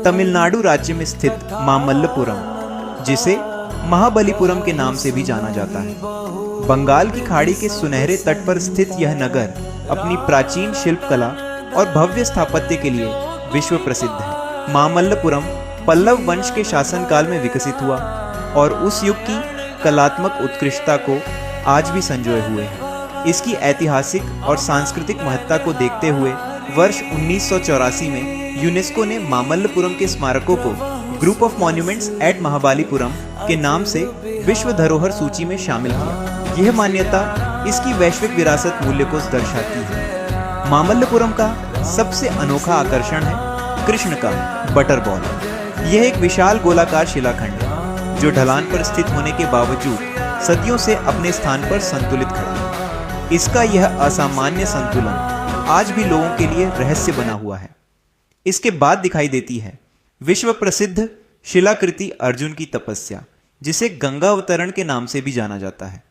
तमिलनाडु राज्य में स्थित मामल्लपुरम, जिसे महाबलीपुरम के नाम से भी जाना जाता है, बंगाल की खाड़ी के सुनहरे तट पर स्थित यह नगर अपनी प्राचीन शिल्पकला और भव्य स्थापत्य के लिए विश्व प्रसिद्ध है। मामल्लपुरम पल्लव वंश के शासनकाल में विकसित हुआ और उस युग की कलात्मक उत्कृष्टता को आज भी संजोए हुए है। इसकी ऐतिहासिक और सांस्कृतिक महत्ता को देखते हुए वर्ष 1984 में यूनेस्को ने मामल्लपुरम के स्मारकों को group of monuments at Mahabalipuram के नाम से विश्व धरोहर सूची में शामिल किया। यह मान्यता इसकी वैश्विक विरासत मूल्य को दर्शाती है। मामल्लपुरम का सबसे अनोखा आकर्षण है कृष्ण का बटर बॉल। यह एक विशाल गोलाकार शिलाखंड है जो ढलान पर स्थित होने के बावजूद सदियों से अपने स्थान पर संतुलित खड़ा है। इसका यह असामान्य संतुलन आज भी लोगों के लिए रहस्य बना हुआ है। इसके बाद दिखाई देती है विश्व प्रसिद्ध शिलाकृति अर्जुन की तपस्या, जिसे गंगा अवतरण के नाम से भी जाना जाता है।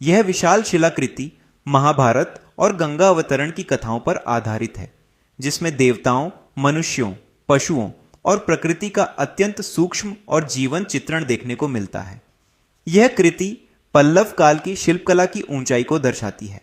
यह विशाल शिलाकृति महाभारत और गंगा अवतरण की कथाओं पर आधारित है, जिसमें देवताओं, मनुष्यों, पशुओं और प्रकृति का अत्यंत सूक्ष्म और जीवंत चित्रण देखने को मिलता है। यह कृति पल्लव काल की शिल्पकला की ऊंचाई को दर्शाती है।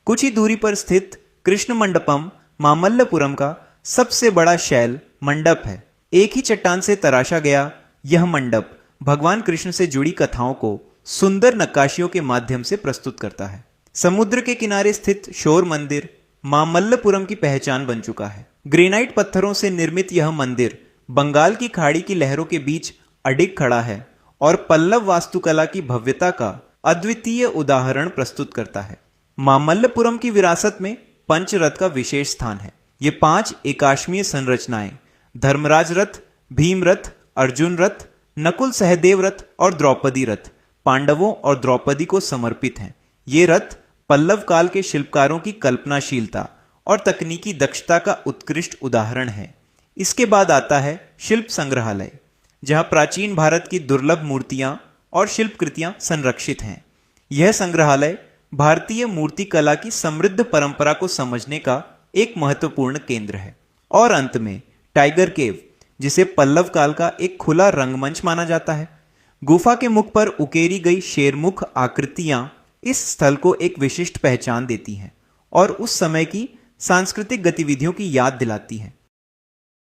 कुछ ही दूरी पर स्थित कृष्ण मंडपम मामल्लपुरम का सबसे बड़ा शैल मंडप है। एक ही चट्टान से तराशा गया यह मंडप भगवान कृष्ण से जुड़ी कथाओं को सुंदर नक्काशियों के माध्यम से प्रस्तुत करता है। समुद्र के किनारे स्थित शोर मंदिर मामल्लपुरम की पहचान बन चुका है। ग्रेनाइट पत्थरों से निर्मित यह मंदिर बंगाल की खाड़ी की लहरों के बीच अडिग खड़ा है और पल्लव वास्तुकला की भव्यता का अद्वितीय उदाहरण प्रस्तुत करता है। मामल्लपुरम की विरासत में पंचरथ का विशेष स्थान है। ये 5 एकाश्मीय संरचनाएं धर्मराज रथ, भीम रथ, अर्जुन रथ, नकुल सहदेव रथ और द्रौपदी रथ पांडवों और द्रौपदी को समर्पित हैं। ये रथ पल्लव काल के शिल्पकारों की कल्पनाशीलता और तकनीकी दक्षता का उत्कृष्ट उदाहरण है। इसके बाद आता है शिल्प संग्रहालय, जहां प्राचीन भारत की दुर्लभ मूर्तियां और शिल्पकृतियां संरक्षित हैं। यह संग्रहालय भारतीय मूर्ति कला की समृद्ध परंपरा को समझने का एक महत्वपूर्ण केंद्र है। और अंत में टाइगर केव, जिसे पल्लव काल का एक खुला रंगमंच माना जाता है। गुफा के मुख पर उकेरी गई शेरमुख आकृतियां इस स्थल को एक विशिष्ट पहचान देती हैं और उस समय की सांस्कृतिक गतिविधियों की याद दिलाती हैं।